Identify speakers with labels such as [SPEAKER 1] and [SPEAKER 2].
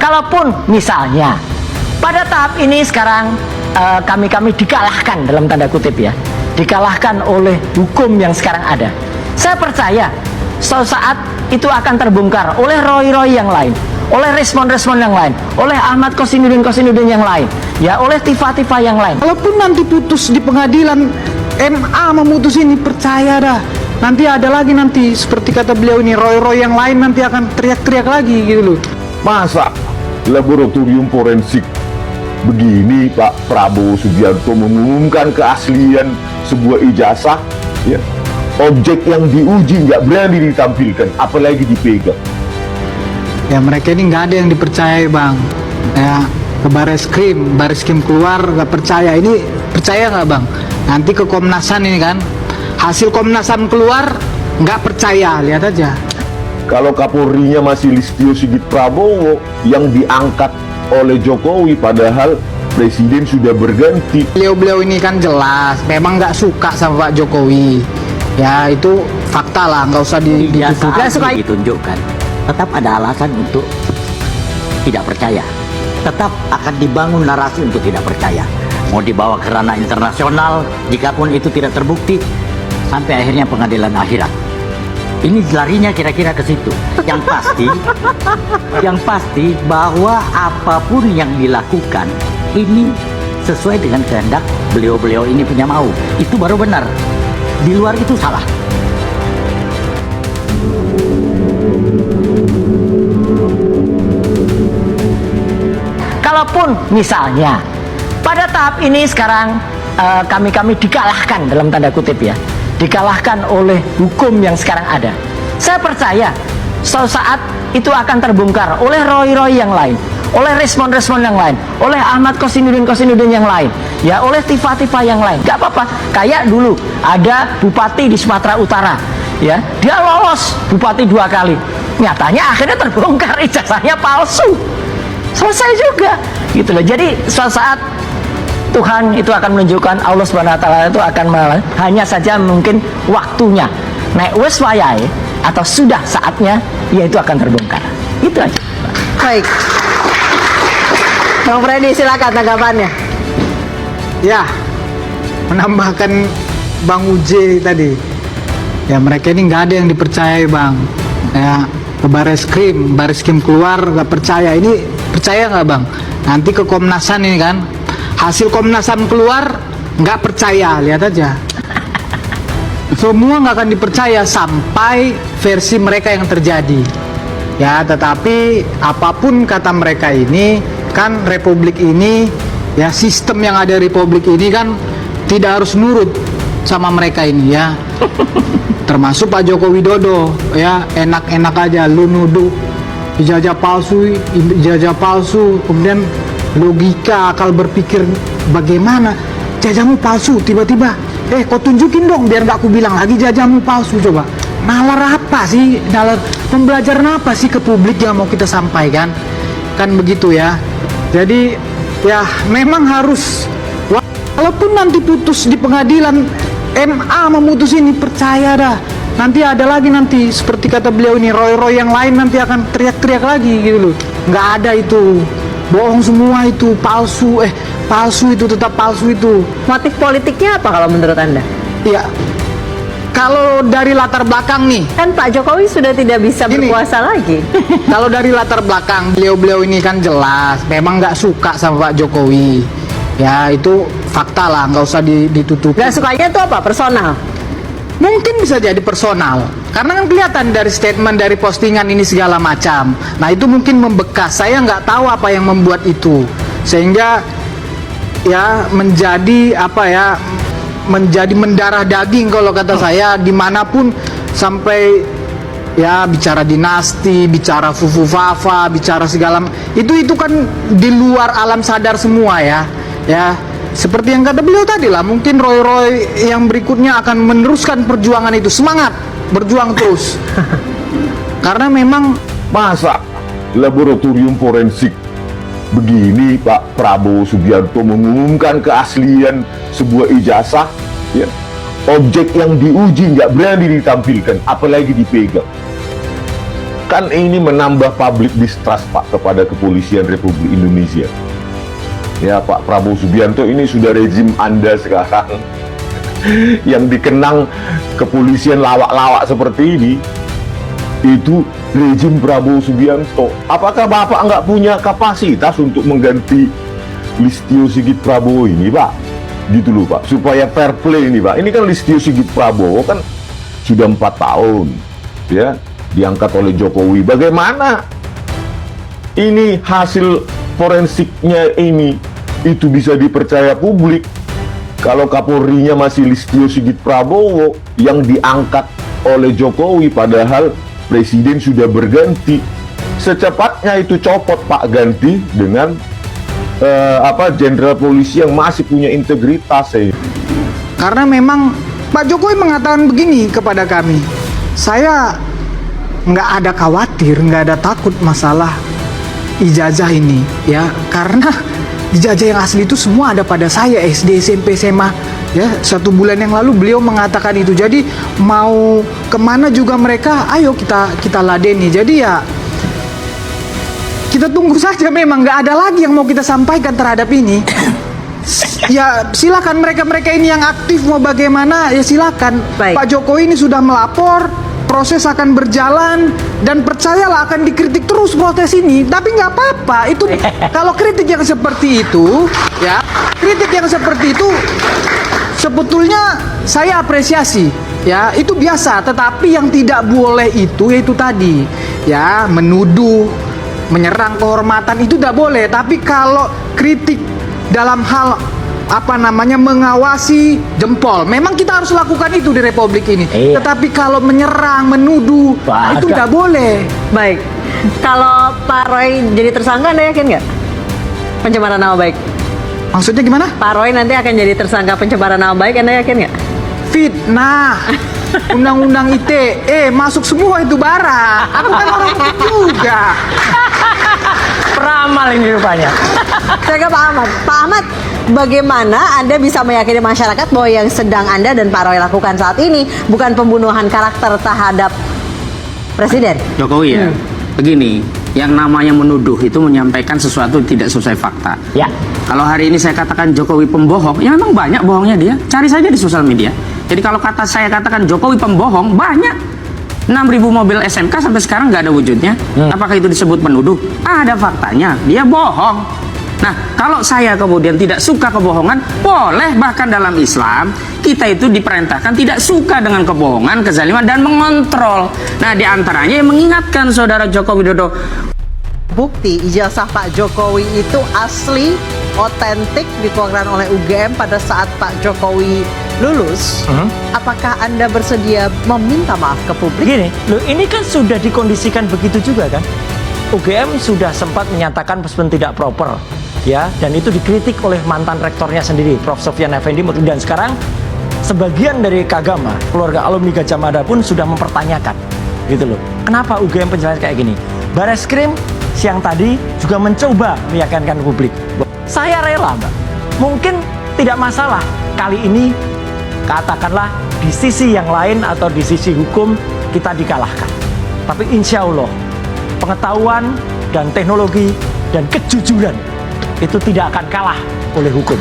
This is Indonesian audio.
[SPEAKER 1] Kalaupun misalnya pada tahap ini sekarang kami dikalahkan dalam tanda kutip ya, dikalahkan oleh hukum yang sekarang ada. Saya percaya suatu saat itu akan terbongkar oleh Roy yang lain, oleh respon-respon yang lain, oleh Ahmad Kosinudin yang lain, ya, oleh Tifa yang lain.
[SPEAKER 2] Walaupun nanti putus di pengadilan, MA memutus ini, percaya dah. Nanti ada lagi nanti seperti kata beliau ini, Roy yang lain nanti akan teriak-teriak lagi gitu loh.
[SPEAKER 3] Masa laboratorium forensik begini Pak Prabowo Subianto mengumumkan keaslian sebuah ijazah, ya, objek yang diuji nggak berani ditampilkan, apalagi dipegang.
[SPEAKER 2] Ya mereka ini nggak ada yang dipercaya bang. Ya ke Baris Krim keluar nggak percaya. Ini percaya nggak bang? Nanti ke Komnasan ini kan, hasil Komnasan keluar nggak percaya, lihat aja.
[SPEAKER 3] Kalau Kapolrinya masih Listio Sigit Prabowo yang diangkat oleh Jokowi, padahal Presiden sudah berganti.
[SPEAKER 2] Beliau ini kan jelas memang nggak suka sama Pak Jokowi. Ya itu fakta lah, nggak usah
[SPEAKER 1] Biasa ditunjukkan. Tetap ada alasan untuk tidak percaya. Tetap akan dibangun narasi untuk tidak percaya. Mau dibawa ke ranah internasional, jikapun itu tidak terbukti, sampai akhirnya pengadilan akhirat. Ini larinya kira-kira ke situ. Yang pasti bahwa apapun yang dilakukan ini sesuai dengan kehendak beliau ini punya mau. Itu baru benar. Di luar itu salah. Kalaupun misalnya pada tahap ini sekarang kami dikalahkan dalam tanda kutip ya, dikalahkan oleh hukum yang sekarang ada. Saya percaya suatu saat itu akan terbongkar oleh Roy yang lain, oleh respon-respon yang lain, oleh Ahmad Kosinudin yang lain, ya, oleh Tifa yang lain. Gak apa-apa. Kayak dulu ada bupati di Sumatera Utara, ya, dia lolos bupati 2 kali. Nyatanya akhirnya terbongkar ijazahnya palsu. Selesai juga, gitu loh. Jadi suatu saat Tuhan itu akan menunjukkan, Allah Subhanahu wa taala itu akan hanya saja mungkin waktunya. Nek wes wayahe atau sudah saatnya, ya itu akan terbongkar. Itu aja.
[SPEAKER 4] Baik. Bang Freddy silakan tanggapannya.
[SPEAKER 2] Ya, menambahkan Bang Uji tadi. Ya mereka ini nggak ada yang dipercaya bang. Ya ke Baris Krim keluar nggak percaya. Ini percaya nggak bang? Nanti ke Komnasan ini kan, hasil Komnasan keluar nggak percaya, lihat aja. Semua nggak akan dipercaya sampai versi mereka yang terjadi. Ya, tetapi apapun kata mereka ini, kan Republik ini, ya sistem yang ada di Republik ini kan tidak harus nurut sama mereka ini ya. Termasuk Pak Joko Widodo, ya enak-enak aja lu nuduh ijazah palsu, kemudian logika akal berpikir bagaimana jajahmu palsu, tiba-tiba kau tunjukin dong biar gak aku bilang lagi jajahmu palsu. Coba nalar apa sih, nalar pembelajaran apa sih ke publik yang mau kita sampaikan, kan begitu ya. Jadi ya memang harus, walaupun nanti putus di pengadilan, MA memutus ini, percaya dah. Nanti ada lagi nanti seperti kata beliau ini, Roy yang lain nanti akan teriak-teriak lagi gitu loh. Nggak ada itu, bohong semua itu, palsu itu, tetap palsu itu.
[SPEAKER 4] Motif politiknya apa kalau menurut Anda?
[SPEAKER 2] Ya, kalau dari latar belakang nih,
[SPEAKER 4] Kan Pak Jokowi sudah tidak bisa berkuasa lagi.
[SPEAKER 2] kalau dari latar belakang beliau ini kan jelas memang nggak suka sama Pak Jokowi. Ya itu fakta lah, nggak usah ditutupi.
[SPEAKER 4] Gak sukanya itu apa? Personal?
[SPEAKER 2] Mungkin bisa jadi personal, karena kan kelihatan dari statement, dari postingan ini segala macam. Nah itu mungkin membekas. Saya nggak tahu apa yang membuat itu, sehingga ya menjadi menjadi mendarah daging kalau kata saya, dimanapun sampai ya bicara dinasti, bicara fufu fafa, bicara segala itu kan di luar alam sadar semua ya. Seperti yang kata beliau tadi lah, mungkin Roy yang berikutnya akan meneruskan perjuangan itu, semangat berjuang terus. Karena memang
[SPEAKER 3] Masa laboratorium forensik begini Pak Prabowo Subianto mengumumkan keaslian sebuah ijazah, ya, objek yang diuji nggak berani ditampilkan, apalagi dipegang. Kan ini menambah public distrust Pak kepada kepolisian Republik Indonesia. Ya Pak Prabowo Subianto, ini sudah rezim Anda sekarang yang dikenang kepolisian lawak-lawak seperti ini. Itu rezim Prabowo Subianto. Apakah Bapak nggak punya kapasitas untuk mengganti Listio Sigit Prabowo ini Pak? Gitu loh Pak, supaya fair play ini Pak. Ini kan Listio Sigit Prabowo kan sudah 4 tahun ya diangkat oleh Jokowi. Bagaimana ini hasil forensiknya ini itu bisa dipercaya publik kalau Kapolrinya masih Listio Sigit Prabowo yang diangkat oleh Jokowi, padahal Presiden sudah berganti. Secepatnya itu copot Pak, ganti dengan jenderal polisi yang masih punya integritas.
[SPEAKER 2] Karena memang Pak Jokowi mengatakan begini kepada kami, saya nggak ada khawatir, nggak ada takut masalah ijazah ini ya, karena ijazah yang asli itu semua ada pada saya, SD, SMP, SMA ya. 1 bulan yang lalu beliau mengatakan itu. Jadi mau kemana juga mereka, ayo kita ladeni. Jadi ya kita tunggu saja, memang nggak ada lagi yang mau kita sampaikan terhadap ini. Ya silakan mereka ini yang aktif mau bagaimana ya silakan.
[SPEAKER 4] Baik.
[SPEAKER 2] Pak Jokowi ini sudah melapor, proses akan berjalan, dan percayalah akan dikritik terus proses ini. Tapi nggak apa-apa, itu kalau kritik yang seperti itu ya, kritik yang seperti itu sebetulnya saya apresiasi ya, itu biasa. Tetapi yang tidak boleh itu yaitu tadi ya, menuduh, menyerang kehormatan itu tidak boleh. Tapi kalau kritik dalam hal mengawasi, jempol, memang kita harus lakukan itu di Republik ini.
[SPEAKER 1] Iya.
[SPEAKER 2] Tetapi kalau menyerang, menuduh,
[SPEAKER 1] Bah,
[SPEAKER 2] itu tidak boleh.
[SPEAKER 4] Baik. Kalau Pak Roy jadi tersangka, Anda yakin nggak? Pencemaran nama baik.
[SPEAKER 2] Maksudnya gimana?
[SPEAKER 4] Pak Roy nanti akan jadi tersangka pencemaran nama baik, Anda yakin nggak?
[SPEAKER 2] Fitnah, undang-undang ITE masuk semua itu bara. Aku kan orang itu juga.
[SPEAKER 1] Peramal ini rupanya.
[SPEAKER 4] Saya ke Pak Ahmad. Pak Ahmad, bagaimana Anda bisa meyakini masyarakat bahwa yang sedang Anda dan Pak Roy lakukan saat ini bukan pembunuhan karakter terhadap Presiden?
[SPEAKER 5] Jokowi ya. Begini, yang namanya menuduh itu menyampaikan sesuatu tidak sesuai fakta.
[SPEAKER 1] Ya.
[SPEAKER 5] Kalau hari ini saya katakan Jokowi pembohong, ya memang banyak bohongnya dia. Cari saja di sosial media. Jadi kalau saya katakan Jokowi pembohong, banyak. 6.000 mobil SMK sampai sekarang nggak ada wujudnya. Apakah itu disebut menuduh? Ada faktanya, dia bohong. Nah, kalau saya kemudian tidak suka kebohongan, boleh. Bahkan dalam Islam, kita itu diperintahkan tidak suka dengan kebohongan, kezaliman, dan mengontrol. Nah, diantaranya yang mengingatkan saudara Joko Widodo.
[SPEAKER 4] Bukti ijazah Pak Jokowi itu asli, otentik, dikeluarkan oleh UGM pada saat Pak Jokowi lulus. Apakah Anda bersedia meminta maaf ke publik?
[SPEAKER 1] Gini, loh ini kan sudah dikondisikan begitu juga kan. UGM sudah sempat menyatakan meskipun tidak proper ya, dan itu dikritik oleh mantan rektornya sendiri, Prof. Sofyan Effendi, dan sekarang sebagian dari Kagama, keluarga alumni Gajah Mada pun sudah mempertanyakan gitu loh. Kenapa UGM penjelasan kayak gini? Bareskrim siang tadi juga mencoba meyakinkan publik. Saya rela, Mbak. Mungkin tidak masalah kali ini, katakanlah di sisi yang lain atau di sisi hukum kita dikalahkan. Tapi insya Allah pengetahuan dan teknologi dan kejujuran itu tidak akan kalah oleh hukum.